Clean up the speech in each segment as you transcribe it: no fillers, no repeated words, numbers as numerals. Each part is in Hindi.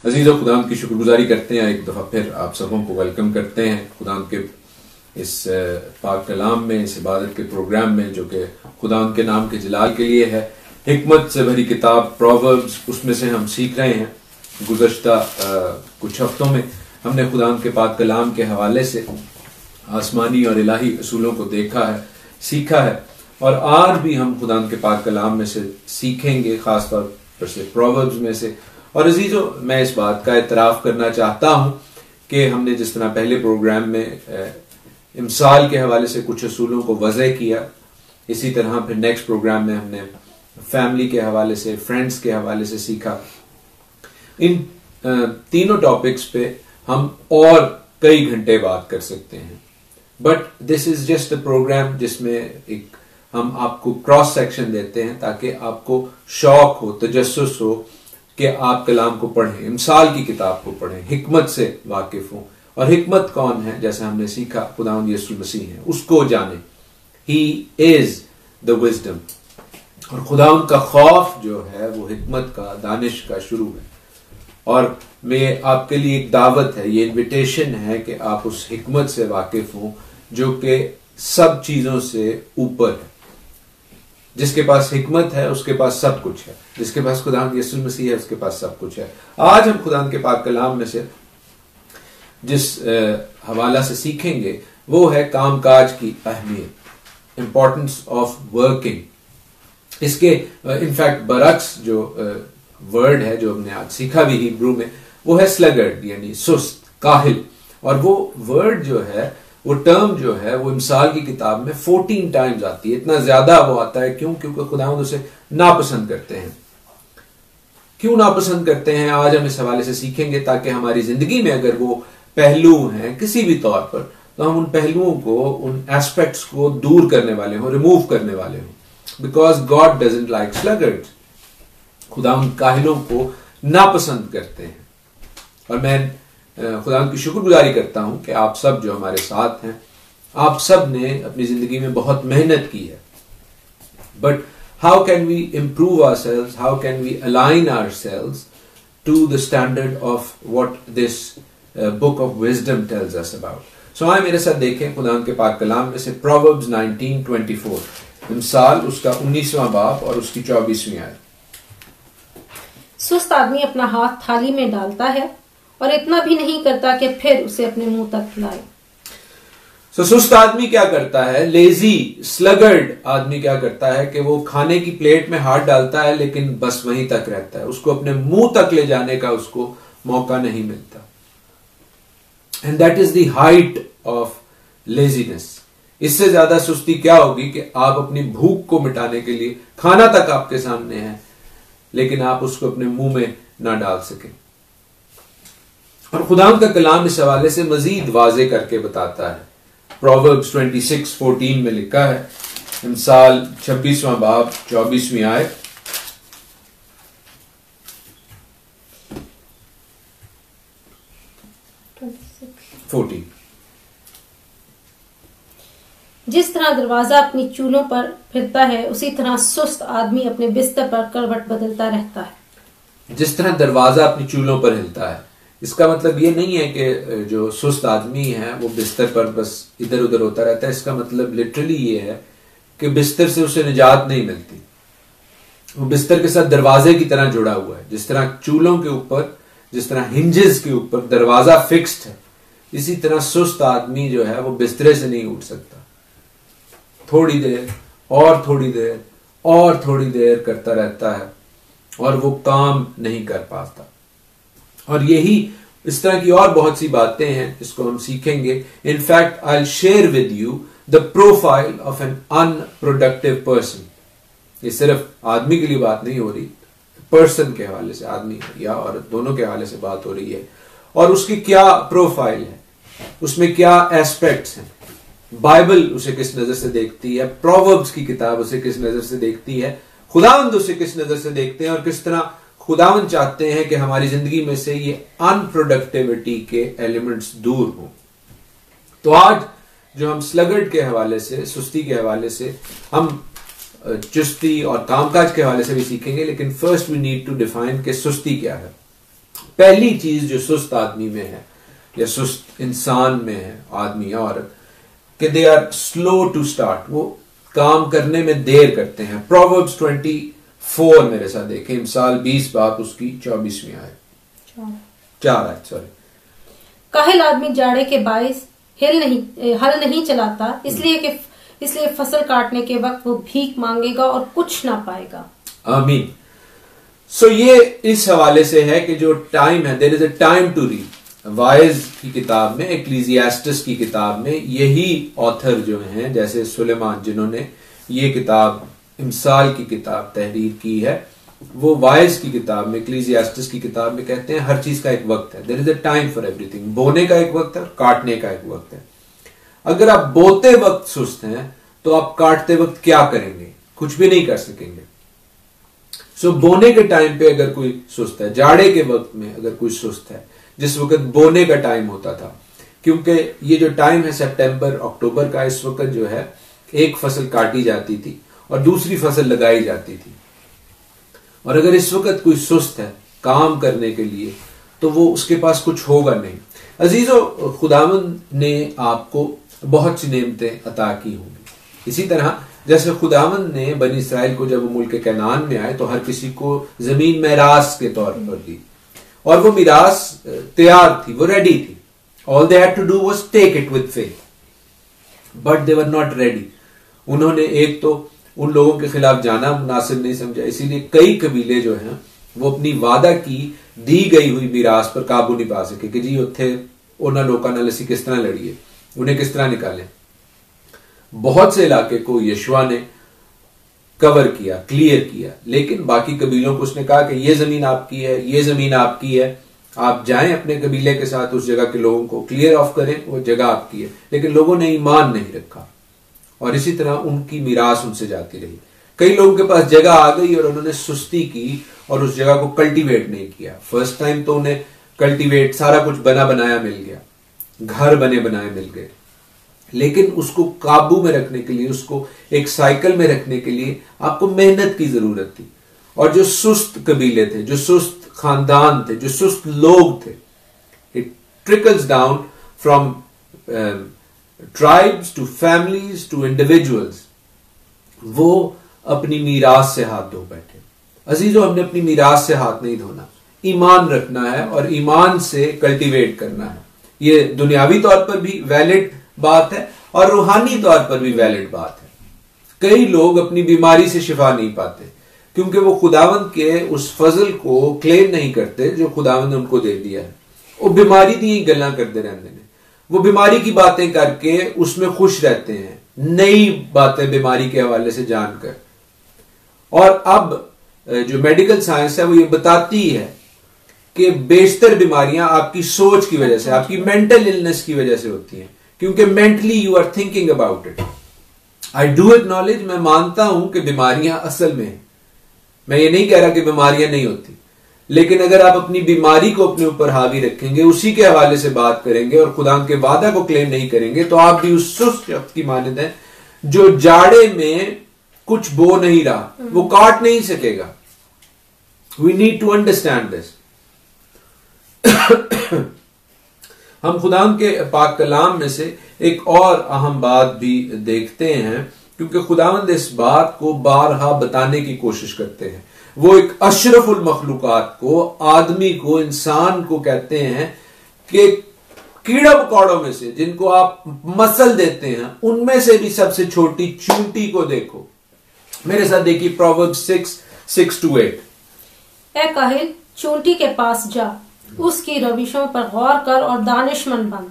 अजीज़ों, खुदा की शुक्रगुजारी करते हैं। एक दफ़ा फिर आप सबों को वेलकम करते हैं खुदा के इस पाक कलाम में, इस इबादत के प्रोग्राम में, जो कि खुदा के नाम के जलाल के लिए है। हिकमत से भरी किताब प्रोवर्ब्स, उसमें से हम सीख रहे हैं। गुज़श्ता कुछ हफ्तों में हमने खुदा के पाक कलाम के हवाले से आसमानी और इलाही असूलों को देखा है, सीखा है, और आज भी हम खुदा के पाक कलाम में से सीखेंगे, खास तौर पर से प्रोवर्ब्स में से। और अजीजों, मैं इस बात का इतराफ़ करना चाहता हूं कि हमने जिस तरह पहले प्रोग्राम में इमसाल के हवाले से कुछ असूलों को वज़ह किया, इसी तरह फिर नेक्स्ट प्रोग्राम में हमने फैमिली के हवाले से, फ्रेंड्स के हवाले से सीखा। इन तीनों टॉपिक्स पे हम और कई घंटे बात कर सकते हैं, but this is just a program जिसमें एक हम आपको क्रॉस सेक्शन देते हैं ताकि आपको शौक हो, तजस्सुस हो कि आप कलाम को पढ़ें, इमसाल की किताब को पढ़ें, हिकमत से वाकिफ हों। और हिकमत कौन है? जैसा हमने सीखा, खुदावंद यीशु मसीह है, उसको जाने। He is the wisdom. और खुदावंद का खौफ जो है वो हिकमत का, दानिश का शुरू है। और मैं आपके लिए एक दावत है, ये इन्विटेशन है कि आप उस हिकमत से वाकिफ हों जो कि सब चीजों से ऊपर है। जिसके पास हिकमत है उसके पास सब कुछ है। जिसके पास खुदावंद यीशु मसीह है उसके पास सब कुछ है। आज हम खुदावंद के पाक कलाम में से जिस हवाला से सीखेंगे वो है कामकाज की अहमियत, इंपॉर्टेंस ऑफ वर्किंग। इसके इनफैक्ट बरक्स जो वर्ड है जो हमने आज सीखा भी हिब्रू में, वो है स्लगर्ड, यानी सुस्त, काहिल। और वो वर्ड जो है, वो टर्म जो है, वो इमसाल की किताब में 14 टाइम्स आती है। इतना ज्यादा वो आता है क्यों? क्योंकि खुदावंद उसे नापसंद करते हैं। क्यों नापसंद करते हैं, आज हम इस हवाले से सीखेंगे, ताकि हमारी जिंदगी में अगर वो पहलू हैं किसी भी तौर पर, तो हम उन पहलुओं को, उन एस्पेक्ट्स को दूर करने वाले हों, रिमूव करने वाले हों। Because God doesn't like sluggards. खुदावंद काहिलों को नापसंद करते हैं। और मैं खुदावंद की शुक्रगुजारी करता हूं कि आप सब जो हमारे साथ हैं, आप सब ने अपनी जिंदगी में बहुत मेहनत की है। But how can we improve ourselves, how can we align ourselves to the standard of what this book of wisdom tells us about. So आए मेरे साथ देखें खुदावंद के पाक कलाम में से प्रोवर्ब्स 19:24, इमसाल उसका 19वां बाब और उसकी 24वीं आयत। सुस्त आदमी अपना हाथ थाली में डालता है और इतना भी नहीं करता कि फिर उसे अपने मुंह तक लाए। सुस्त आदमी क्या करता है? लेजी, स्लगर्ड आदमी क्या करता है कि वो खाने की प्लेट में हाथ डालता है लेकिन बस वहीं तक रहता है, उसको अपने मुंह तक ले जाने का उसको मौका नहीं मिलता। And that is the height of laziness. इससे ज्यादा सुस्ती क्या होगी कि आप अपनी भूख को मिटाने के लिए खाना तक आपके सामने है लेकिन आप उसको अपने मुंह में ना डाल सके। और खुदावंद का कलाम इस हवाले से मजीद वाजे करके बताता है। प्रोवर्ब्स 26:14 में लिखा है, इमसाल 26वां बाब 24वीं आयत। जिस तरह दरवाजा अपनी चूलों पर फिरता है, उसी तरह सुस्त आदमी अपने बिस्तर पर करवट बदलता रहता है। जिस तरह दरवाजा अपनी चूलों पर हिलता है, इसका मतलब ये नहीं है कि जो सुस्त आदमी है वो बिस्तर पर बस इधर उधर होता रहता है। इसका मतलब लिटरली ये है कि बिस्तर से उसे निजात नहीं मिलती। वो बिस्तर के साथ दरवाजे की तरह जुड़ा हुआ है। जिस तरह चूलों के ऊपर, जिस तरह हिंजेस के ऊपर दरवाजा फिक्स्ड है, इसी तरह सुस्त आदमी जो है वो बिस्तरे से नहीं उठ सकता। थोड़ी देर और थोड़ी देर और थोड़ी देर करता रहता है और वो काम नहीं कर पाता। और यही इस तरह की और बहुत सी बातें हैं जिसको हम सीखेंगे। In fact I will share with you the profile of an unproductive person. ये सिर्फ आदमी के लिए बात नहीं हो रही, पर्सन के हवाले से, आदमी या औरत दोनों के हवाले से बात हो रही है। और उसकी क्या प्रोफाइल है, उसमें क्या एस्पेक्ट्स हैं, बाइबल उसे किस नजर से देखती है, प्रोवर्ब्स की किताब उसे किस नजर से देखती है, खुदावंद उसे किस नजर से देखते हैं, और किस तरह खुदावंद चाहते हैं कि हमारी जिंदगी में से ये अनप्रोडक्टिविटी के एलिमेंट्स दूर हो। तो आज जो हम स्लगर्ड के हवाले से, सुस्ती के हवाले से, हम चुस्ती और कामकाज के हवाले से भी सीखेंगे, लेकिन first we need to define कि सुस्ती क्या है। पहली चीज जो सुस्त आदमी में है या सुस्त इंसान में है, आदमी या औरत, कि they are slow to start, वो काम करने में देर करते हैं। प्रोवर्ब्स 24 मेरे साथ देखें, मिसाल 20 बात उसकी 24वीं आयत, 4 आयत, सॉरी। काहिल आदमी जाड़े के बाइस हल नहीं चलाता, इसलिए फसल काटने के वक्त वो भीख मांगेगा और कुछ ना पाएगा। आमीन। सो ये इस हवाले से है कि जो टाइम है, there is a time to read. वाइज की किताब में, एक्लीसियास्टिस की किताब में, यही ऑथर जो हैं जैसे सुलेमान जिन्होंने ये किताब, मिसाल की किताब तहरीर की है, वो वाइज की किताब में, एक्लीसियास्टिस की किताब में कहते हैं हर चीज का एक वक्त है। There is a time for everything. बोने का एक वक्त है, काटने का एक वक्त है। अगर आप बोते वक्त सुस्त हैं तो आप काटते वक्त क्या करेंगे? कुछ भी नहीं कर सकेंगे। सो बोने के टाइम पे अगर कोई सुस्त है, जाड़े के वक्त में अगर कोई सुस्त है, जिस वक्त बोने का टाइम होता था, क्योंकि ये जो टाइम है सितंबर अक्टूबर का, इस वक्त जो है एक फसल काटी जाती थी और दूसरी फसल लगाई जाती थी। और अगर इस वक्त कोई सुस्त है काम करने के लिए तो वो उसके पास कुछ होगा नहीं। अजीजों, खुदावंद ने आपको बहुत सी नेमतें अता की होंगी। इसी तरह जैसे खुदावंद ने बनी इसराइल को जब वो मुल्क कैनान में आए तो हर किसी को जमीन मिरास के तौर पर दी, और वो मिरास तैयार थी, वो रेडी थी। All they had to do was take it with faith, but they were not ready. उन्होंने एक तो उन लोगों के खिलाफ जाना मुनासिब नहीं समझा, इसीलिए कई कबीले जो हैं वो अपनी वादा की दी गई हुई मिरास पर काबू नहीं पा सके कि जी उत्थे उन्होंने लोगों नाल असीं किस तरह लड़िए, उन्हें किस तरह निकालें। बहुत से इलाके को यशवा ने कवर किया, क्लियर किया, लेकिन बाकी कबीलों को उसने कहा कि ये जमीन आपकी है, ये जमीन आपकी है, आप जाएं अपने कबीले के साथ उस जगह के लोगों को क्लियर ऑफ करें, वो जगह आपकी है। लेकिन लोगों ने ईमान नहीं रखा और इसी तरह उनकी मिरास उनसे जाती रही। कई लोगों के पास जगह आ गई और उन्होंने सुस्ती की और उस जगह को कल्टीवेट नहीं किया। फर्स्ट टाइम तो उन्हें कल्टीवेट, सारा कुछ बना बनाया मिल गया, घर बने बनाए मिल गए, लेकिन उसको काबू में रखने के लिए, उसको एक साइकिल में रखने के लिए आपको मेहनत की जरूरत थी। और जो सुस्त कबीले थे, जो सुस्त खानदान थे, जो सुस्त लोग थे, it trickles down from tribes to families to individuals, वो अपनी मीरास से हाथ धो बैठे। अजीजों, हमने अपनी मीरास से हाथ नहीं धोना, ईमान रखना है और ईमान से कल्टीवेट करना है। ये दुनियावी तौर पर भी वैलिड बात है और रूहानी तौर पर भी वैलिड बात है। कई लोग अपनी बीमारी से शिफा नहीं पाते क्योंकि वो खुदावंद के उस फजल को क्लेम नहीं करते जो खुदावंद ने उनको दे दिया है। वो बीमारी दी गल्लां करते रहते हैं, वो बीमारी की बातें करके उसमें खुश रहते हैं, नई बातें बीमारी के हवाले से जानकर। और अब जो मेडिकल साइंस है वो ये बताती है कि बेशतर बीमारियां आपकी सोच की वजह से, आपकी मेंटल इलनेस की वजह से होती हैं, क्योंकि mentally you are thinking about it. I do acknowledge, मैं मानता हूं कि बीमारियां असल में है, मैं ये नहीं कह रहा कि बीमारियां नहीं होती, लेकिन अगर आप अपनी बीमारी को अपने ऊपर हावी रखेंगे, उसी के हवाले से बात करेंगे और खुदा के वादा को क्लेम नहीं करेंगे, तो आप भी उस सुस्त शख्स की मानद है जो जाड़े में कुछ बो नहीं रहा, वो काट नहीं सकेगा। We need to understand this. हम खुदा के पाक कलाम में से एक और अहम बात भी देखते हैं, क्योंकि खुदावंद इस बात को बारहा बताने की कोशिश करते हैं। वो एक अशरफुल मखलूकात को, आदमी को, इंसान को कहते हैं कि कीड़ा मकोड़ों में से जिनको आप मसल देते हैं, उनमें से भी सबसे छोटी चूंटी को देखो। मेरे साथ देखिए प्रोवर्ब्स 6:6-8। ए काहिल, चूंटी के पास जा, उसकी रविशों पर गौर कर और दानिशमंद बन,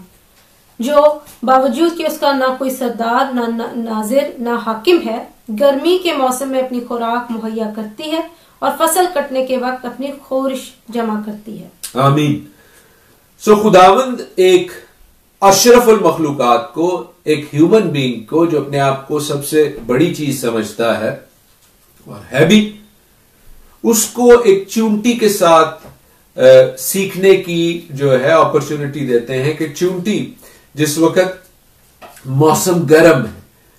जो बावजूद कि उसका ना कोई सरदार, ना नाजिर, ना हाकिम है, गर्मी के मौसम में अपनी खुराक मुहैया करती है और फसल कटने के वक्त अपनी खोरिश जमा करती है। आमीन। सो खुदावंद एक अशरफुल मखलूकात को, एक ह्यूमन बीइंग को, जो अपने आप को सबसे बड़ी चीज समझता है और है भी, उसको एक चूंटी के साथ सीखने की जो है अपॉर्चुनिटी देते हैं कि चूंटी जिस वक्त मौसम गर्म है,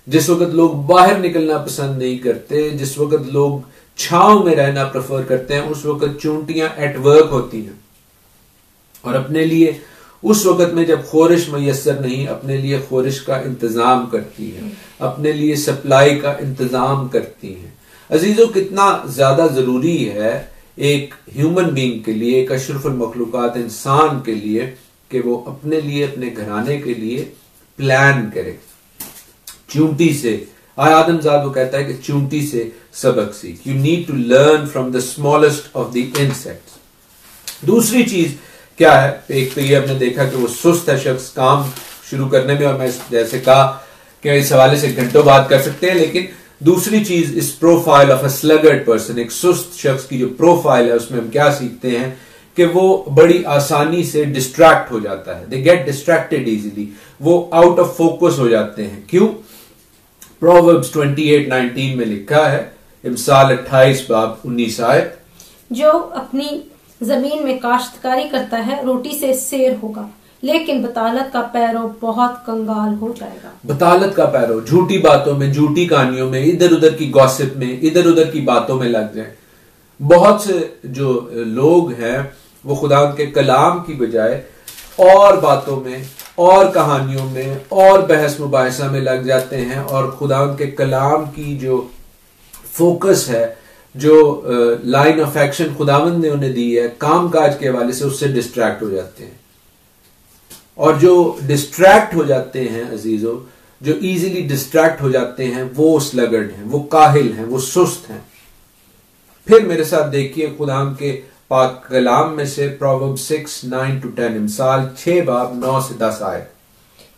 जिस वक्त लोग बाहर निकलना पसंद नहीं करते, जिस वक्त लोग छांव में रहना प्रेफर करते हैं, उस वक्त चूंटियां एट वर्क होती हैं। और अपने लिए उस वक्त में जब खोरिश मैसर नहीं, अपने लिए खोरिश का इंतजाम करती है, अपने लिए सप्लाई का इंतजाम करती है। अजीजों, कितना ज्यादा जरूरी है एक ह्यूमन बीइंग के लिए, एक अशरफुल मखलूकात इंसान के लिए, कि वो अपने लिए, अपने घराने के लिए प्लान करे। चूंटी से आदमजाद वो कहता है कि चूंटी से सबक सीख। You need to learn from the smallest of the insects. दूसरी चीज क्या है? एक तो ये हमने देखा कि वो सुस्त है शख्स काम शुरू करने में, और मैं जैसे कहा कि इस हवाले से घंटों बात कर सकते हैं, लेकिन दूसरी चीज इस profile of a sluggard person, एक सुस्त शख्स की जो प्रोफाइल है, उसमें हम क्या सीखते हैं कि वो बड़ी आसानी से डिस्ट्रैक्ट हो जाता है। दे गेट डिस्ट्रैक्टेड इजीली, वो आउट ऑफ फोकस हो जाते हैं। क्यों? प्रोवर्ब्स 28:19 में लिखा है, इमसाल 28 बाब 19 आयत, जो अपनी जमीन में काश्तकारी करता है रोटी से सेर होगा, लेकिन बतालत का पैरो बहुत कंगाल हो जाएगा। बतालत का पैरो झूठी बातों में, झूठी कहानियों में, इधर उधर की गॉसिप में, इधर उधर की बातों में लग जाए। बहुत से जो लोग हैं वो खुदा के कलाम की बजाय और बातों में और कहानियों में और बहस मुबाहिसा में लग जाते हैं, और खुदा के कलाम की जो फोकस है, जो लाइन ऑफ एक्शन खुदावंद ने उन्हें दी है काम काज के हवाले से, उससे डिस्ट्रैक्ट हो जाते हैं। और जो डिस्ट्रैक्ट हो जाते हैं अजीजों, जो इजीली डिस्ट्रैक्ट हो जाते हैं, वो स्लगर्ड हैं, वो काहिल हैं, वो सुस्त हैं। फिर मेरे साथ देखिए खुदा के पाक कलाम में से प्रोवर्ब्स 6:9-10, इमसाल 6 बाब 9 से 10 आए।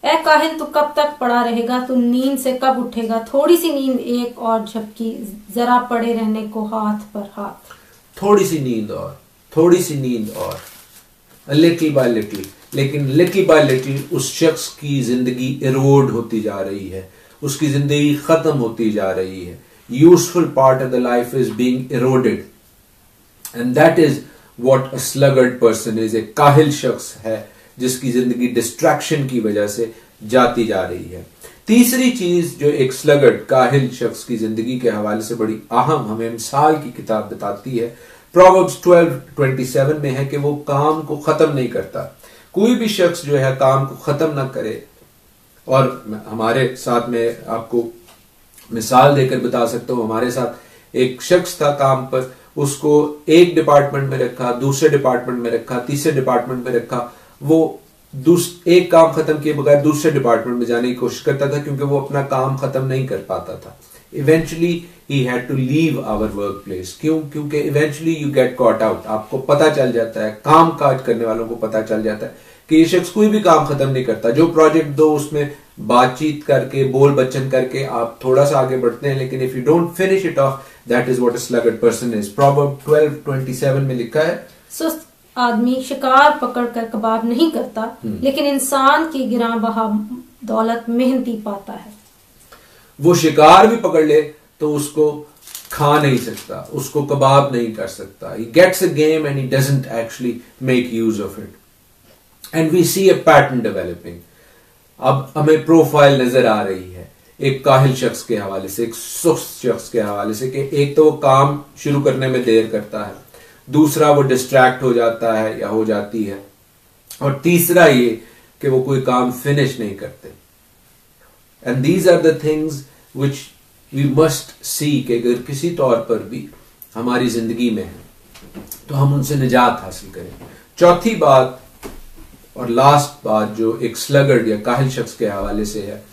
ए काहिल, तू कब तक पड़ा रहेगा? तू नींद से कब उठेगा? थोड़ी सी नींद एक और झपकी, जरा पड़े रहने को हाथ पर हाथ। थोड़ी सी नींद और, थोड़ी सी नींद और, लिटिल बाय लिटिल। लेकिन लिटिल बाय लिटिल उस शख्स की जिंदगी इरोड होती जा रही है, उसकी जिंदगी खत्म होती जा रही है। Useful part of the life is being eroded, and that is what a sluggard person is. एक काहिल शख्स है जिसकी जिंदगी डिस्ट्रैक्शन की वजह से जाती जा रही है। तीसरी चीज जो एक स्लगर्ड काहिल शख्स की जिंदगी के हवाले से बड़ी अहम हमें मिसाल की किताब बताती है, प्रोवर्ब्स 12:27 में है कि वो काम को खत्म नहीं करता। कोई भी शख्स जो है काम को खत्म ना करे। और हमारे साथ में आपको मिसाल देकर बता सकता हूं, हमारे साथ एक शख्स था काम पर, उसको एक डिपार्टमेंट में रखा, दूसरे डिपार्टमेंट में रखा, तीसरे डिपार्टमेंट में रखा। वो एक काम खत्म किए बगैर दूसरे डिपार्टमेंट में जाने की कोशिश करता था, क्योंकि वो अपना काम खत्म नहीं कर पाता था। Eventually he had to leave our work place. क्यों? क्योंकि eventually you get caught out. आपको पता चल जाता है, काम काज करने वालों को पता चल जाता है कि ये शख्स कोई भी काम खत्म नहीं करता। जो प्रोजेक्ट दो उसमें बातचीत करके, बोल बच्चन करके आप थोड़ा सा आगे बढ़ते हैं, लेकिन if you don't finish it off, that is what a sluggard person is. Proverb 12:27 में लिखा है, सुस्त आदमी शिकार पकड़कर कबाब नहीं करता, लेकिन इंसान की गिरां बहा दौलत मेहनती पाता है। वो शिकार भी पकड़ ले तो उसको खा नहीं सकता, उसको कबाब नहीं कर सकता। He gets a game and he doesn't actually make use of it. And we see a pattern developing. अब हमें प्रोफाइल नजर आ रही है एक काहिल शख्स के हवाले से, एक सुस्त शख्स के हवाले से, कि एक तो वो काम शुरू करने में देर करता है, दूसरा वो डिस्ट्रैक्ट हो जाता है या हो जाती है, और तीसरा ये कि वो कोई काम फिनिश नहीं करते। And these are the things which we must see कि अगर किसी तौर पर भी हमारी जिंदगी में है तो हम उनसे निजात हासिल करें। चौथी बात और लास्ट बात जो एक स्लगर्ड या काहिल शख्स के हवाले से है,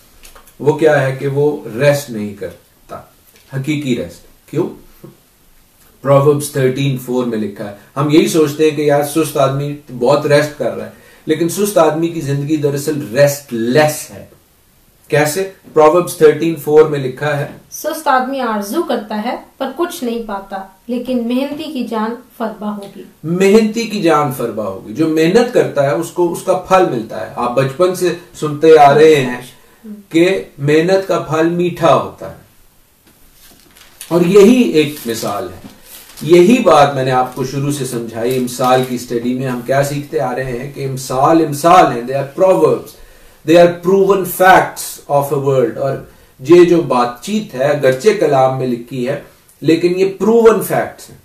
वो क्या है कि वो रेस्ट नहीं करता, हकीकी रेस्ट। क्यों? प्रोवर्ब्स 13:4 में लिखा है, हम यही सोचते हैं कि यार सुस्त आदमी बहुत रेस्ट कर रहा है, लेकिन सुस्त आदमी की जिंदगी दरअसल रेस्टलेस है। कैसे? प्रोवर्ब्स 13:4 में लिखा है, सुस्त आदमी आरजू करता है पर कुछ नहीं पाता, लेकिन मेहनती की जान फरबा होगी। मेहनती की जान फरबा होगी। जो मेहनत करता है उसको उसका फल मिलता है। आप बचपन से सुनते आ रहे हैं कि मेहनत का फल मीठा होता है, और यही एक मिसाल है। यही बात मैंने आपको शुरू से समझाई। इमसाल की स्टडी में हम क्या सीखते आ रहे हैं कि इमसाल है, they are proverbs, they are proven facts of a world. और ये जो बातचीत है अगरचे कलाम में लिखी है, लेकिन ये प्रूवन फैक्ट्स हैं।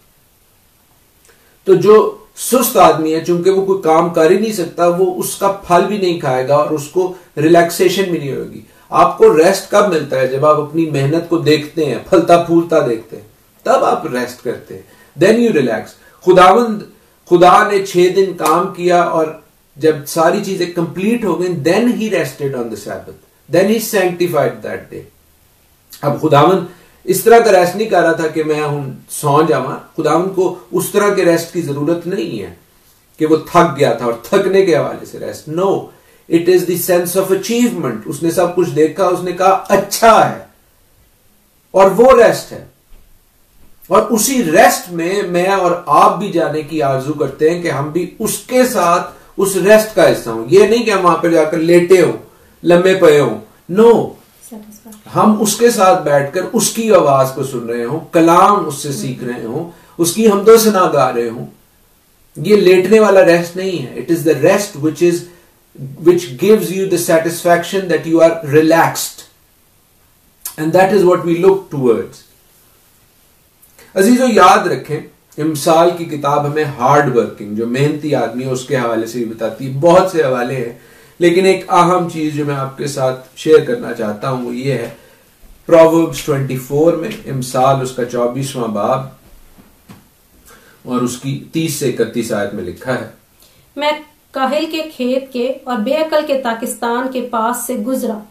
तो जो सुस्त आदमी है, चूंकि वो कोई काम कर ही नहीं सकता, वो उसका फल भी नहीं खाएगा और उसको रिलैक्सेशन भी नहीं होगी। आपको रेस्ट कब मिलता है? जब आप अपनी मेहनत को देखते हैं, फलता फूलता देखते हैं, तब आप रेस्ट करते हैं। Then you relax. खुदा ने 6 दिन काम किया और जब सारी चीजें कंप्लीट हो गई, then he rested on the Sabbath, then he sanctified that day. अब खुदावन इस तरह का रेस्ट नहीं कर रहा था कि मैं सौ जावा। खुदावन को उस तरह के रेस्ट की जरूरत नहीं है कि वो थक गया था और थकने के हवाले से rest. No, it is the sense of achievement. उसने सब कुछ देखा, उसने कहा अच्छा है, और वो रेस्ट है। और उसी रेस्ट में मैं और आप भी जाने की आरजू करते हैं कि हम भी उसके साथ उस रेस्ट का हिस्सा हो। ये नहीं कि हम वहां पर जाकर लेटे हो, लम्बे पए हो। नो, हम उसके साथ बैठकर उसकी आवाज को सुन रहे हो, कलाम उससे सीख रहे हो, उसकी हमदो सना गा रहे हो। ये लेटने वाला रेस्ट नहीं है। It is the rest which gives you the satisfaction that you are relaxed, and that is what we look towards. अजीजों, याद रखें, इमसाल की किताब हमें हार्ड वर्किंग, जो मेहनती आदमी है, उसके हवाले से भी बताती है। बहुत से हवाले हैं, लेकिन एक अहम चीज जो मैं आपके साथ शेयर करना चाहता हूं वो ये है, प्रोवर्ब्स 24 में, इमसाल उसका 24वां बाब और उसकी 30 से 31 आयत में लिखा है, मैं काहिल के खेत के और बेअकल के पाकिस्तान के पास से गुजरा,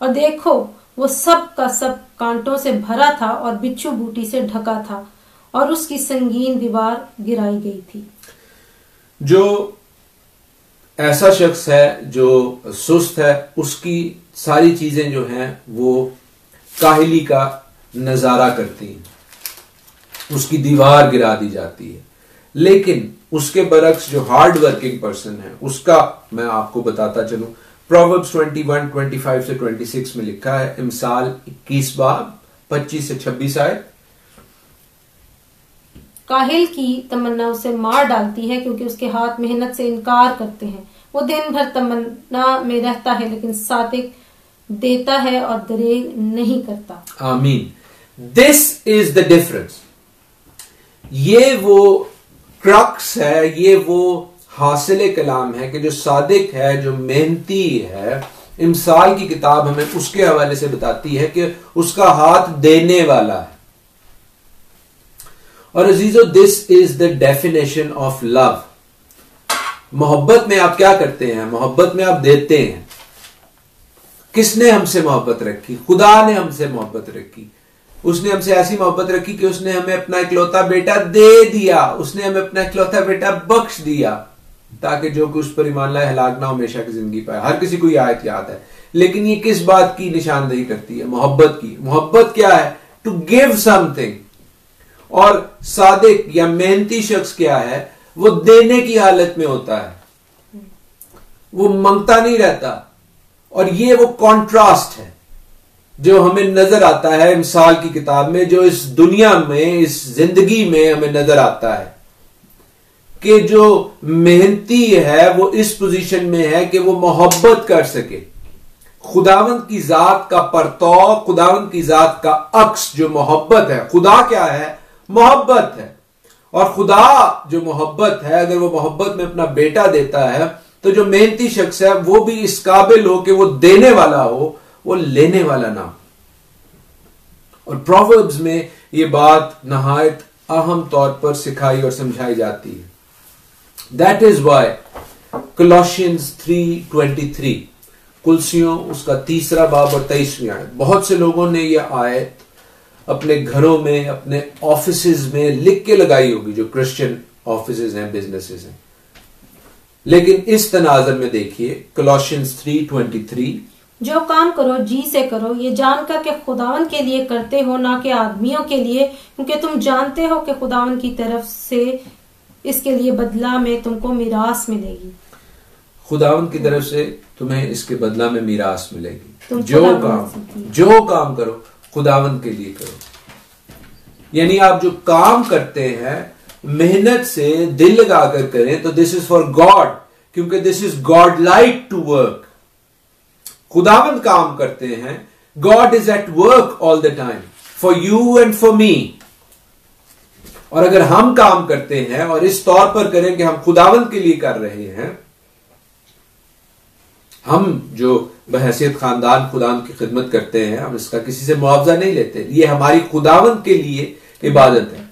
और देखो वो सब का सब कांटों से भरा था और बिच्छू बूटी से ढका था, और उसकी संगीन दीवार गिराई गई थी। जो ऐसा शख्स है जो सुस्त है, उसकी सारी चीजें जो हैं वो काहिली का नजारा करती हैं, उसकी दीवार गिरा दी जाती है। लेकिन उसके बरक्स जो हार्ड वर्किंग पर्सन है, उसका मैं आपको बताता चलूं, प्रोवर्ब्स 21, 25 से 26 में लिखा है, इमसाल 21 बाब 25 से 26 आयत, काहिल की तमन्ना उसे मार डालती है, क्योंकि उसके हाथ मेहनत से इनकार करते हैं। वो दिन भर तमन्ना में रहता है, लेकिन सादिक देता है और दरेग नहीं करता। आमीन। This is the difference. ये वो क्रक्स है, ये वो हासिल कलाम है कि जो सादिक है, जो मेहनती है, इमसाल की किताब हमें उसके हवाले से बताती है कि उसका हाथ देने वाला है। और अजीजों, this is the definition of love. मोहब्बत में आप क्या करते हैं? मोहब्बत में आप देते हैं। किसने हमसे मोहब्बत रखी? खुदा ने हमसे मोहब्बत रखी। उसने हमसे ऐसी मोहब्बत रखी कि उसने हमें अपना इकलौता बेटा दे दिया। उसने हमें अपना इकलौता बेटा बख्श दिया, ताकि जो कि उस पर ईमान लाए हलाक ना हमेशा की जिंदगी पाए। हर किसी को ये आयत याद है, लेकिन ये किस बात की निशानदेही करती है? मोहब्बत की। मोहब्बत क्या है? To give something. और सादिक या मेहनती शख्स क्या है? वो देने की हालत में होता है, वो मांगता नहीं रहता। और ये वो कॉन्ट्रास्ट है जो हमें नजर आता है इमसाल की किताब में, जो इस दुनिया में, इस जिंदगी में हमें नजर आता है कि जो मेहनती है वो इस पोजीशन में है कि वो मोहब्बत कर सके। खुदावंद की जात का परतौ, खुदावंद की जात का अक्स जो मोहब्बत है। खुदा क्या है? मोहब्बत है। और खुदा जो मोहब्बत है, अगर वो मोहब्बत में अपना बेटा देता है, तो जो मेहनती शख्स है वो भी इस काबिल हो कि वो देने वाला हो, वो लेने वाला ना। और प्रोवर्ब्स में ये बात नहायत अहम तौर पर सिखाई और समझाई जाती है। दैट इज वाई कोलोसियंस 3:23, कुलसियों उसका 3 बाब और 23वीं आयत, बहुत से लोगों ने यह आयत अपने घरों में, अपने ऑफिसेज में लिख के लगाई होगी, जो क्रिश्चियन ऑफिसेज हैं, बिजनेसेस हैं। लेकिन इस तनाजर में देखिए कोलोसियंस 3:23, जो काम करो जी से करो, ये जानकर के खुदावन के लिए करते हो, ना कि आदमियों के लिए, क्योंकि तुम जानते हो कि खुदावन की तरफ से इसके लिए बदला में तुमको मीरास मिलेगी। खुदावन की तरफ से तुम्हें इसके बदला में मीरास मिलेगी। जो काम करो खुदावन के लिए करो। यानी आप जो काम करते हैं मेहनत से, दिल लगाकर करें, तो दिस इज फॉर गॉड, क्योंकि this is God like to work. खुदावंद काम करते हैं, God is at work all the time for you and for me. और अगर हम काम करते हैं और इस तौर पर करें कि हम खुदावंद के लिए कर रहे हैं, हम जो बहैसियत खानदान खुदावंद की खिदमत करते हैं, हम इसका किसी से मुआवजा नहीं लेते, ये हमारी खुदावंद के लिए इबादत है,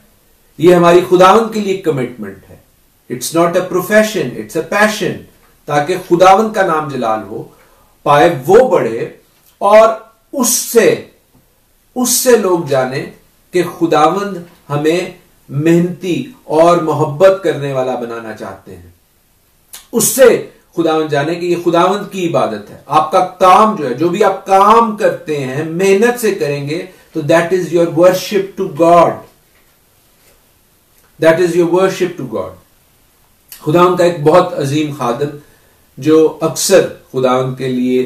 ये हमारी खुदावंद के लिए कमिटमेंट है। It's not a profession, it's a passion, ताकि खुदावंद का नाम जलाल हो पाए, वो बढ़े और उससे लोग जाने कि खुदावंद हमें मेहनती और मोहब्बत करने वाला बनाना चाहते हैं। उससे खुदावंद जाने कि ये खुदावंद की इबादत है। आपका काम जो है, जो भी आप काम करते हैं मेहनत से करेंगे तो that is your worship to God, that is your worship to God. खुदावंद का एक बहुत अजीम खादिम जो अक्सर खुदावंद के लिए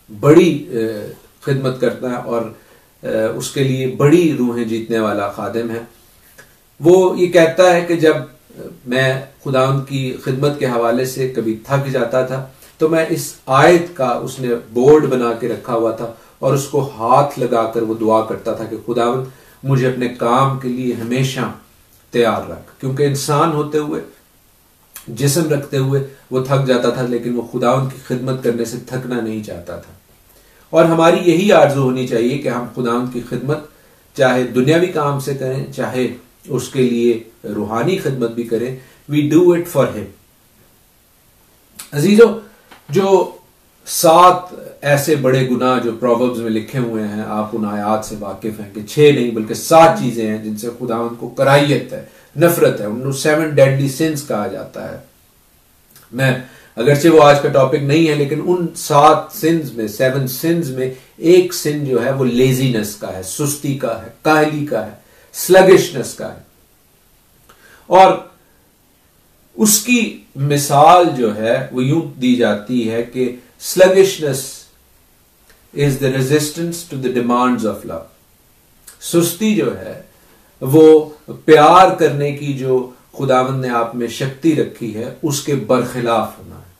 बड़ी खिदमत करता है और उसके लिए बड़ी रूहें जीतने वाला खादिम है, वो ये कहता है कि जब मैं खुदावंद की खिदमत के हवाले से कभी थक जाता था तो मैं इस आयत का, उसने बोर्ड बना के रखा हुआ था और उसको हाथ लगाकर वो दुआ करता था कि खुदावंद मुझे अपने काम के लिए हमेशा तैयार रख। क्योंकि इंसान होते हुए, जिस्म रखते हुए वो थक जाता था, लेकिन वो खुदावंद की खिदमत करने से थकना नहीं चाहता था। और हमारी यही आरज़ू होनी चाहिए कि हम खुदावंद की खिदमत चाहे दुनियावी काम से करें, चाहे उसके लिए रूहानी खिदमत भी करें, we do it for him. अजीजों, जो 7 ऐसे बड़े गुनाह जो प्रोवर्ब्स में लिखे हुए हैं, आप उन आयात से वाकिफ हैं कि 6 नहीं बल्कि 7 चीजें हैं जिनसे खुदावंद को कराहियत है, नफरत है, उनको 7 डेडली सिंस कहा जाता है। मैं अगरचे वो आज का टॉपिक नहीं है, लेकिन उन 7 सिंस में, 7 सिंस में एक सिन जो है वो लेजीनेस का है, सुस्ती का है, काहली का है, स्लगिशनेस का है। और उसकी मिसाल जो है वो यूं दी जाती है कि sluggishness is the resistance to the demands of love. सुस्ती जो है वो प्यार करने की जो खुदावंद ने आप में शक्ति रखी है उसके बरखिलाफ होना है।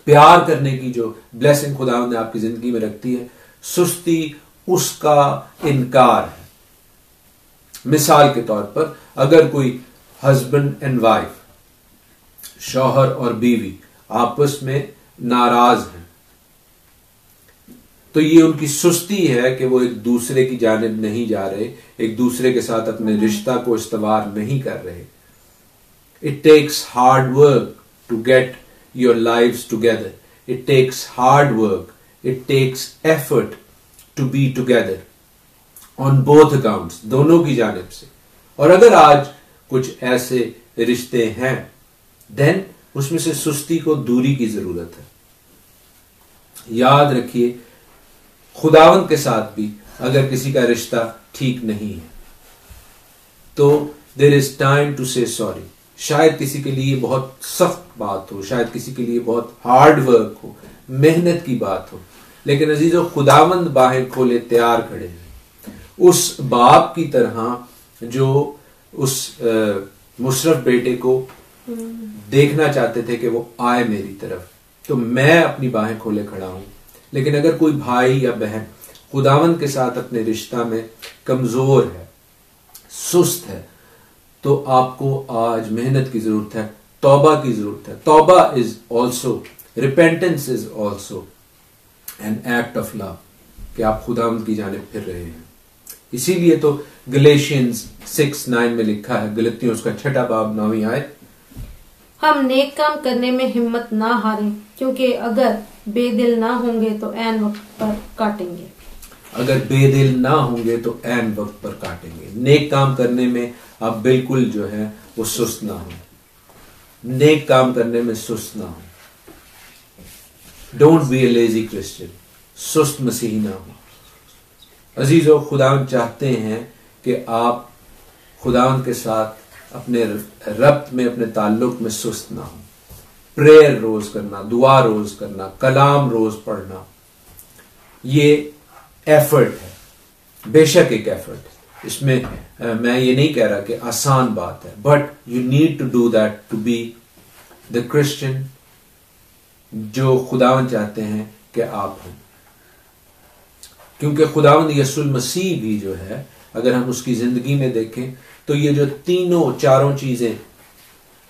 प्यार करने की जो ब्लेसिंग खुदावंद ने आपकी जिंदगी में रखती है, सुस्ती उसका इनकार है। मिसाल के तौर पर अगर कोई हस्बैंड एंड वाइफ, शौहर और बीवी आपस में नाराज हैं, तो ये उनकी सुस्ती है कि वो एक दूसरे की जानिब नहीं जा रहे, एक दूसरे के साथ अपने रिश्ता को इस्तवार नहीं कर रहे। It takes hard work to get your lives together, it takes hard work, it takes effort to be together on both accounts, दोनों की जानिब से। और अगर आज कुछ ऐसे रिश्ते हैं, देन उसमें से सुस्ती को दूरी की जरूरत है। याद रखिए, खुदावंद के साथ भी अगर किसी का रिश्ता ठीक नहीं है तो देयर इज टाइम टू से सॉरी। शायद किसी के लिए बहुत सख्त बात हो, शायद किसी के लिए बहुत हार्ड वर्क हो, मेहनत की बात हो, लेकिन अजीजों खुदावंद बाहें खोले तैयार खड़े हैं। उस बाप की तरह जो उस मुशरफ बेटे को देखना चाहते थे कि वो आए मेरी तरफ, तो मैं अपनी बाहें खोले खड़ा हूं। लेकिन अगर कोई भाई या बहन खुदावंद के साथ अपने रिश्ता में कमजोर है, सुस्त है, तो आपको आज मेहनत की जरूरत है, तौबा की जरूरत है। तौबा is also, repentance is also an act of love, कि आप खुदावंद की जानिब फिर रहे हैं। इसीलिए तो गलेशियंस 6:9 में लिखा है, गलतियों उसका 6 बाब 9वीं आयत, हम नेक काम करने में हिम्मत ना हारें, क्योंकि अगर बेदिल ना होंगे तो ऐन वक्त पर काटेंगे। अगर बेदिल ना होंगे तो ऐन वक्त पर काटेंगे। नेक काम करने में आप बिल्कुल जो है वो सुस्त ना हो, नेक काम करने में सुस्त ना हो। Don't be a lazy Christian, सुस्त मसीही ना हो। अजीजों, खुदावंद चाहते हैं कि आप खुदावंद के साथ अपने रब्त में, अपने ताल्लुक में सुस्त ना हो। प्रेयर रोज करना, दुआ रोज करना, कलाम रोज पढ़ना, ये एफर्ट है, बेशक एक एफर्ट है। इसमें मैं ये नहीं कह रहा कि आसान बात है, but you need to do that to be the Christian जो खुदावंद चाहते हैं कि आप हों। क्योंकि खुदावंद यीशु मसीह भी जो है अगर हम उसकी जिंदगी में देखें तो ये जो तीनों चारों चीजें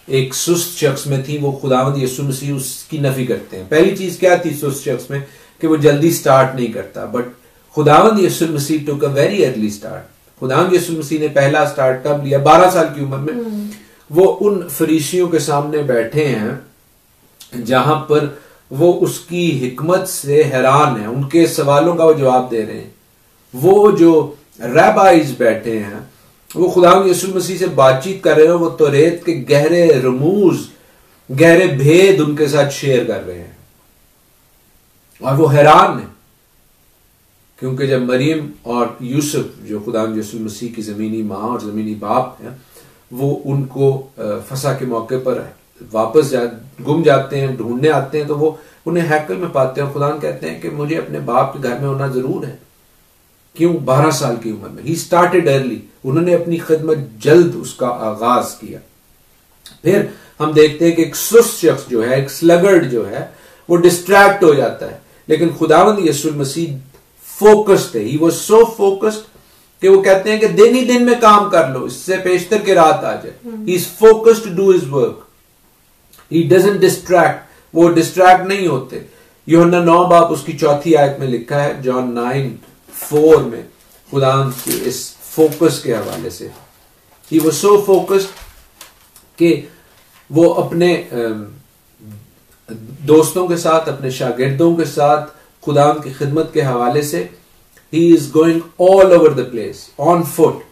एक सुस्त शख्स में थी, वो खुदावंद यीशु मसीह उसकी नफी करते हैं। पहली चीज क्या थी सुस्त शख्स में? कि वो जल्दी स्टार्ट नहीं करता, बट खुदावंद यीशु मसीह टुक अ वेरी अर्ली स्टार्ट। खुदावंद यीशु मसीह ने पहला स्टार्ट कब लिया? 12 साल की उम्र में। वो उन फरीसियों के सामने बैठे हैं जहां पर वो उसकी हिकमत से हैरान है, उनके सवालों का वो जवाब दे रहे हैं। वो जो रैबाइज बैठे हैं वो खुदावंद यीशु मसीह से बातचीत कर रहे हैं, वो तौरेत के गहरे रमूज, गहरे भेद उनके साथ शेयर कर रहे हैं और वो हैरान है, क्योंकि जब मरियम और यूसुफ जो खुदावंद यीशु मसीह की जमीनी माँ और जमीनी बाप हैं, वो उनको फसा के मौके पर वापस गुम जाते हैं, ढूंढने आते हैं, तो वो उन्हें हैकल में पाते हैं। खुदा कहते हैं कि मुझे अपने बाप के घर में होना जरूर है। क्यों? 12 साल की उम्र में। He started early. उन्होंने अपनी खिदमत जल्द उसका आगाज किया। फिर हम देखते हैं कि एक सुस्त शख्स जो है, एक स्लगर्ड जो है, वो डिस्ट्रैक्ट हो जाता है, लेकिन खुदावंद यीशु मसीह फोकस्ड थे। ही वाज सो फोकस्ड कि वो कहते हैं कि दिन ही दिन में काम कर लो, इससे पेशतर के रात आ जाए। He is focused to do his work. He doesn't distract. वो डिस्ट्रैक्ट नहीं होते। यूहन्ना 9 बाब उसकी 4 आयत में लिखा है, जॉन 9:4 में, खुदा की इस फोकस के हवाले से, ही वाज सो फोकस्ड कि वो अपने दोस्तों के साथ, अपने शागिर्दों के साथ खुदा की खिदमत के हवाले से, he is going all over the place on foot।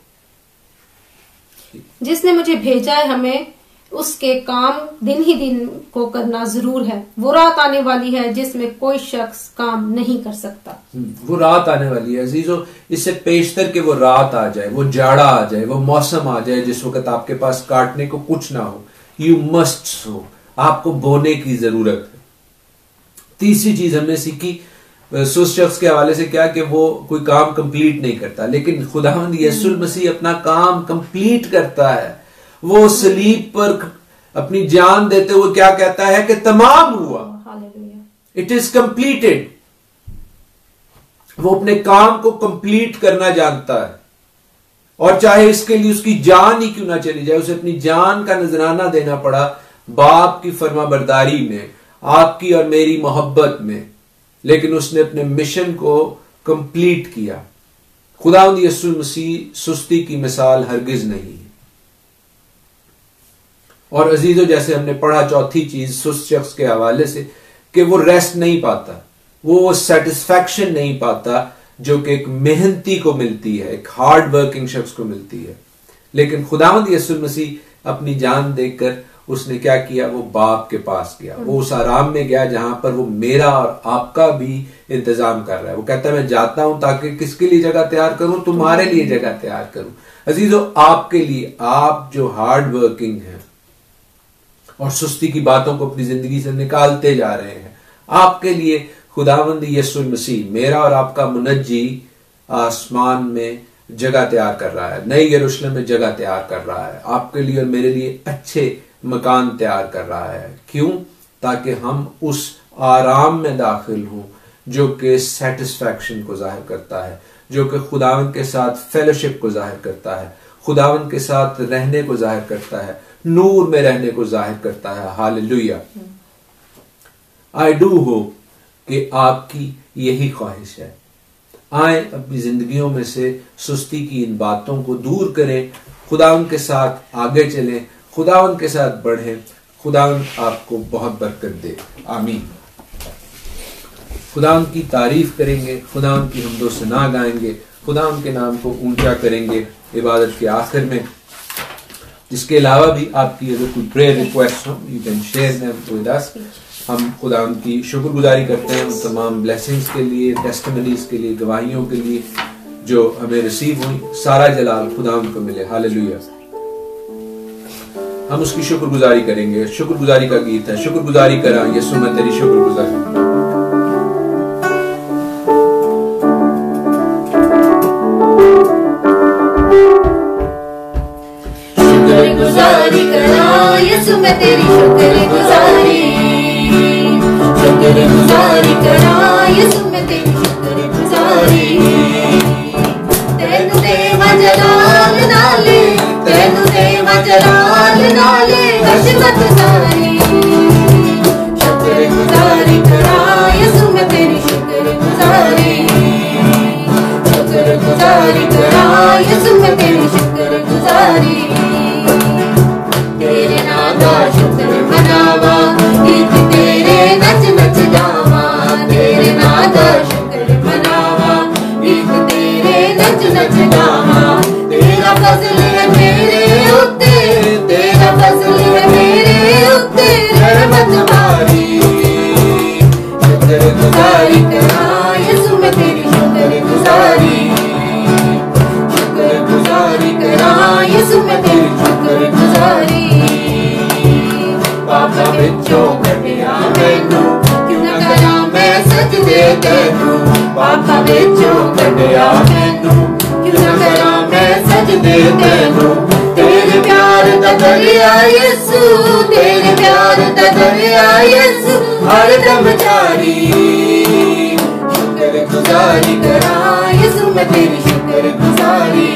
जिसने मुझे भेजा है, हमें उसके काम दिन ही दिन को करना जरूर है। वो रात आने वाली है जिसमें कोई शख्स काम नहीं कर सकता। वो रात आने वाली है अजीजों, इससे पेशतर के वो रात आ जाए, वो जाड़ा आ जाए, वो मौसम आ जाए जिस वक्त आपके पास काटने को कुछ ना हो। यू मस्ट सो, आपको बोने की जरूरत है। तीसरी चीज हमने सीखी सुस्त शख्स के हवाले से क्या, कि वो कोई काम कंप्लीट नहीं करता, लेकिन खुदावंद यीशु मसीह अपना काम कंप्लीट करता है। वो सलीब पर अपनी जान देते हुए क्या कहता है कि तमाम हुआ, इट इज कंप्लीटेड। वो अपने काम को कंप्लीट करना जानता है, और चाहे इसके लिए उसकी जान ही क्यों ना चली जाए, उसे अपनी जान का नजराना देना पड़ा बाप की फरमाबरदारी में, आपकी और मेरी मोहब्बत में, लेकिन उसने अपने मिशन को कंप्लीट किया। खुदावंद यीशु मसीह सुस्ती की मिसाल हरगिज नहीं है। और अजीजों, जैसे हमने पढ़ा चौथी चीज सुस्त शख्स के हवाले से, कि वो रेस्ट नहीं पाता, वो सेटिस्फैक्शन नहीं पाता जो कि एक मेहनती को मिलती है, एक हार्ड वर्किंग शख्स को मिलती है। लेकिन खुदावंद यीशु मसीह अपनी जान देकर उसने क्या किया, वो बाप के पास गया। वो उस आराम में गया जहां पर वो मेरा और आपका भी इंतजाम कर रहा है। वो कहता है मैं जाता हूं ताकि किसके लिए जगह तैयार करूं? तुम्हारे लिए जगह तैयार करूं। अजीजों, आपके लिए, आप जो हार्ड वर्किंग हैं और सुस्ती की बातों को अपनी जिंदगी से निकालते जा रहे हैं, आपके लिए खुदावंद यीशु मसीह, मेरा और आपका मुनज्जी, आसमान में जगह तैयार कर रहा है, नई यरूशलेम में जगह तैयार कर रहा है। आपके लिए और मेरे लिए अच्छे मकान तैयार कर रहा है। क्यों? ताकि हम उस आराम में दाखिल हों जो कि सेटिस्फैक्शन को जाहिर करता है, जो कि खुदावंद के साथ फेलोशिप को जाहिर करता है, खुदावंद के साथ रहने को जाहिर करता है, नूर में रहने को जाहिर करता है। हालेलुया। आई डू होप कि आपकी यही ख्वाहिश है। आए अपनी जिंदगियों में से सुस्ती की इन बातों को दूर करें, खुदावंद के साथ आगे चलें, खुदावंद के साथ बढ़ें। खुदावंद आपको बहुत बरकत दे। आमीन। खुदावंद की तारीफ करेंगे, खुदावंद की हमदो सना गाएंगे, खुदावंद के नाम को ऊंचा करेंगे इबादत के आखिर में। इसके अलावा भी आपकी अगर कोई प्रेयर रिक्वेस्ट हो, you can share them with us. हम खुदावंद की शुक्रगुजारी करते हैं उन तमाम ब्लेसिंग्स के लिए, टेस्टिमनीज के लिए, गवाहियों के लिए जो हमें रिसीव हुई। सारा जलाल खुदावंद को मिले। हालेलुया। हम उसकी शुक्रगुजारी करेंगे। शुक्रगुजारी का गीत है, शुक्रगुजारी करा यीशु मैं तेरी शुक्रगुजारी। शुक्रगुजारी करा यीशु मैं तेरी शुक्रगुजारी, शुक्रगुजारी करा यीशु मैं तेरी शुक्रगुजारी। तेनू देवा जलाल नाले हशमत सारी। शुक्रगुजारी करा यसु मैं तेरी शुक्रगुजारी। शुक्रगुजारी करा यसु मैं तेरी शुक्रगुजारी। तेरे नाम दा शुक्र मनावा, गीत तेरे नच नच गावा। तेरे नाम दा शुक्र मनावा, गीत तेरे नच नच गावा। तेरा फजल है मेरे उत्ते, तेरा फजल है मेरे उत्ते, रहमत भारी। शुक्रगुजारी करा यसु मैं तेरी शुक्रगुजारी। शुक्रगुजारी करा यसु मैं तेरी शुक्रगुजारी। पापा विचों कढ़िया मैनू, क्यों ना करा मैं सजदे तैनू। पापा विचों कढ़िया मैनू, क्यों ना करा मैं सजदे तैनू। तेरे प्यार दा दरिया यसू, तेरे प्यार दा दरिया यसू, हरदम जारी। शुक्रगुजारी करा यसू मैं तेरी शुक्रगुजारी।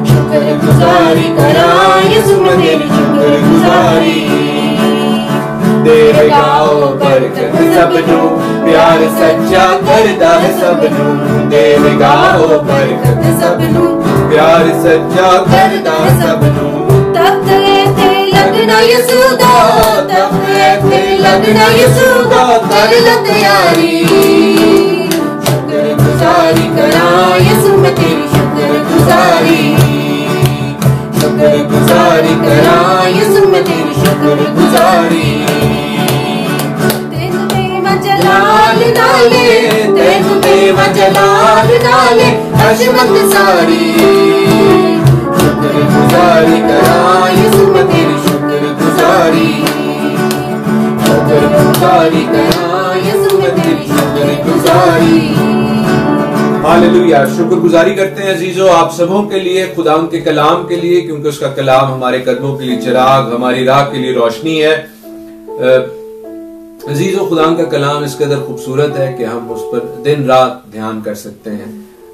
शुक्रगुजारी करा यसू मैं तेरी शुक्रगुजारी। देवेगा ओ बरकत सबनू, प्यार सच्चा करदा है सबनू। देवेगा ओ बरकत सबनू, प्यार सच्चा करदा है सबनू। तख्त ते लगना यसू दा, तख्त ते लगना यसू दा, कर लो तैयारी। शुक्रगुजारी करा यसू मैं तेरी शुक्रगुजारी। शुक्रगुजारी करा यसू मैं तेरी शुक्रगुजारी। तेनू देवा जलाल नाले, तेनू देवा जलाल नाले हशमत सारी। शुक्रगुजारी करा यसू मैं तेरी शुक्रगुजारी। शुक्रगुजारी करा यसू मैं तेरी शुक्रगुजारी। हालेलुया। शुक्रगुजारी करते हैं अजीजों आप सबों के लिए, खुदा के कलाम के लिए, क्योंकि उसका कलाम हमारे कदमों के लिए चिराग, हमारी राह के लिए रोशनी है। अजीजों खुदा का कलाम इस कदर खूबसूरत है कि हम उस पर दिन रात ध्यान कर सकते हैं।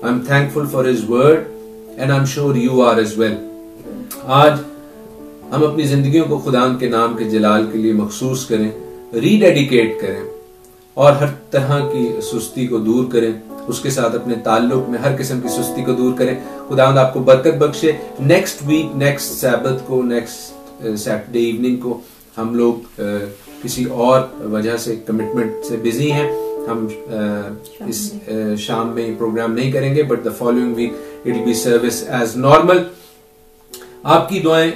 I am thankful for his word and I am sure you are as well. आज हम अपनी जिंदगियों को खुदा के नाम के जलाल के लिए मखसूस करें, रीडेडिकेट करें और हर तरह की सुस्ती को दूर करें। उसके साथ अपने ताल्लुक में हर किस्म की सुस्ती को दूर करें। खुदावंद आपको बरकत बख्शे। नेक्स्ट वीक, नेक्स्ट सैबत को, नेक्स्ट सैटरडे इवनिंग को हम लोग किसी और वजह से, कमिटमेंट से बिजी हैं। हम इस शाम में प्रोग्राम नहीं करेंगे, but the following week it will be service as normal. आपकी दुआएं,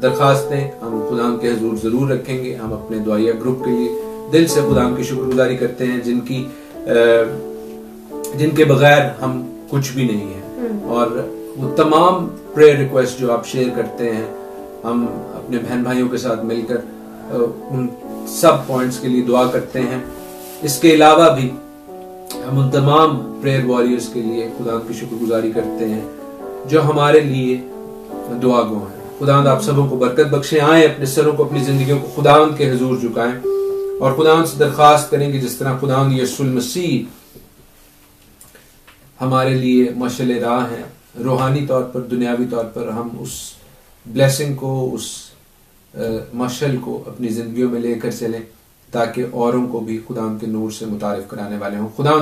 दरखास्तें हम खुदा के हुजूर जरूर रखेंगे। हम अपने दुआया ग्रुप के लिए दिल से खुदा की शुक्रगुजारी करते हैं, जिनके बगैर हम कुछ भी नहीं है। और वो तमाम प्रेयर रिक्वेस्ट जो आप शेयर करते हैं, हम अपने बहन भाइयों के साथ मिलकर उन सब पॉइंट्स के लिए दुआ करते हैं। इसके अलावा भी हम उन तमाम प्रेयर वॉरियर्स के लिए खुदा की शुक्रगुजारी करते हैं जो हमारे लिए दुआ गो हैं। खुदावंद आप सबों को बरकत बख्शे। आए अपने सरों को, अपनी जिंदगियों को खुदावंद के हुजूर झुकाएं और खुदावंद से दरखास्त करें कि जिस तरह खुदावंद यीशु मसीह हमारे लिए मशाल राह है, रूहानी तौर पर, दुनियावी तौर पर, हम उस ब्लेसिंग को, उस मशाल को अपनी जिंदगियों में लेकर चलें ताकि औरों को भी खुदा के नूर से मुतारिफ कराने वाले हों। खुदा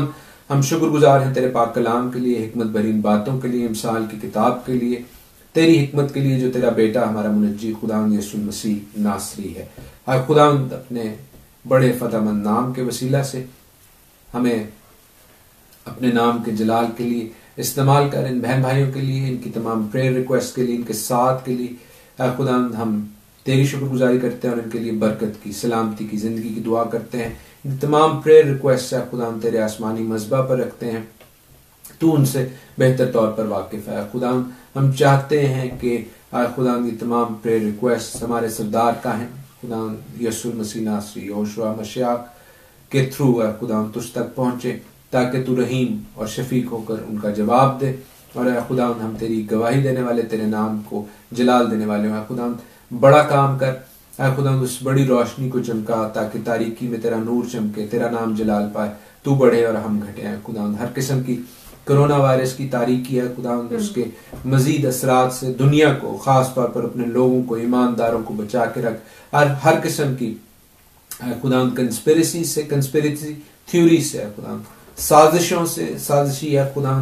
हम शुक्रगुजार हैं तेरे पाक कलाम के लिए, हिकमत भरीन बातों के लिए, इमसाल की किताब के लिए, तेरी हिकमत के लिए जो तेरा बेटा हमारा मुनज्जी खुदा यीशु मसीह नासरी है। और खुदा अपने बड़े फतहमंद नाम के वसीला से हमें अपने नाम के जलाल के लिए इस्तेमाल कर। इन बहन भाइयों के लिए, इनकी तमाम प्रेयर रिक्वेस्ट के लिए, इनके साथ के लिए खुदा हम तेरी शुक्रगुजारी करते हैं और इनके लिए बरकत की, सलामती की जिंदगी की दुआ करते हैं। इन तमाम प्रेयर रिक्वेस्ट है खुदा हम तेरे आसमानी मज़बा पर रखते हैं। तू उनसे बेहतर तौर पर वाकिफ है। खुदा हम चाहते हैं कि खुदा की तमाम प्रेयर रिक्वेस्ट हमारे सरदार का है खुदा यीशु मसीह नासरी यहोशुआ मशियाक के थ्रू खुदा तुझ तक पहुंचे ताकि तू रहीम और शफीक होकर उनका जवाब दे। और खुदा हम तेरी गवाही देने वाले, तेरे नाम को जलाल देने वाले हैं। खुदा बड़ा काम कर, खुदा उस बड़ी रोशनी को चमका ताकि तारीकी में तेरा नूर चमके, तेरा नाम जलाल पाए। तू बढ़े और हम घटे। खुदा हर किस्म की कोरोना वायरस की तारीकी है खुदा, उसके मजीद असरात से दुनिया को, खास तौर पर अपने लोगों को, ईमानदारों को बचा के रख। हर किस्म की खुदा कंस्पिरेसी से, कंस्पिरेसी थ्योरी से खुदा, साजिशों से, साजिशी है खुदा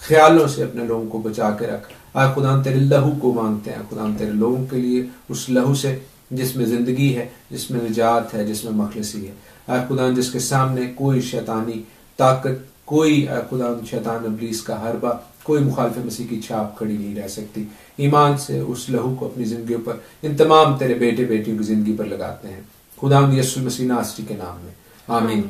ख्यालों से अपने लोगों को बचा के रख। खुदा तेरे लहू को मांगते हैं खुदा, तेरे लोगों के लिए, उस लहू से जिसमें जिंदगी है, जिसमें निजात है, जिसमें मखलसी है खुदा, जिसके सामने कोई शैतानी ताकत, कोई खुदा शैतान इब्लीस का हरबा, कोई मुखालिफ मसीह की छाप खड़ी नहीं रह सकती। ईमान से उस लहू को अपनी जिंदगी पर, इन तमाम तेरे बेटे बेटियों की जिंदगी पर लगाते हैं खुदा यीशु मसीह नासरी के नाम में, आमीन।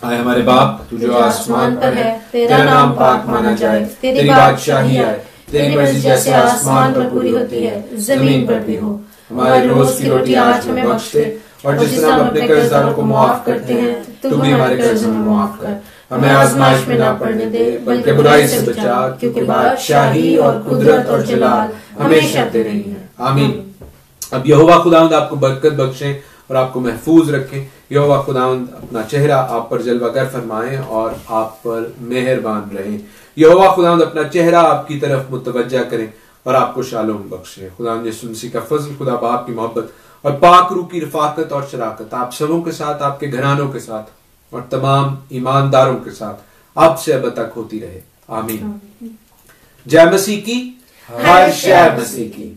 आए हमारे बाप, तू जो आसमान पर है, तेरा नाम पाक माना जाए, तेरी बादशाही आए, तेरी मर्जी जैसे आसमान पर पूरी होती है जमीन पर भी हो। हमारी रोज की रोटी आज हमें बख्श दे, और जिस तरह हम अपने कर्जदारों को माफ करते हैं, तू भी हमारे कर्ज हमें माफ कर। हमें आजमाइश में ना पड़ने दे, बल्कि बुराई से बचा, क्योंकि बादशाही और कुदरत और जलाल हमेशा तेरे ही है, आमीन। अब यहोवा खुदावंद आपको बरकत बख्शे और आपको महफूज रखें। यहोवा खुदावंद अपना चेहरा आप पर जलवागर फरमाएं और आप पर मेहरबान रहें। यहोवा खुदावंद अपना चेहरा आपकी तरफ मुतवज्जा करें और आपको शालोम बख्शे। खुदावंद यीशु मसीह का फजल, खुदा बाप की मोहब्बत और पाक रूह की रफाकत और शराकत आप सबों के साथ, आपके घरानों के साथ और तमाम ईमानदारों के साथ अब से अब तक होती रहे, आमीन। जय मसीह की, हर शय मसीह की।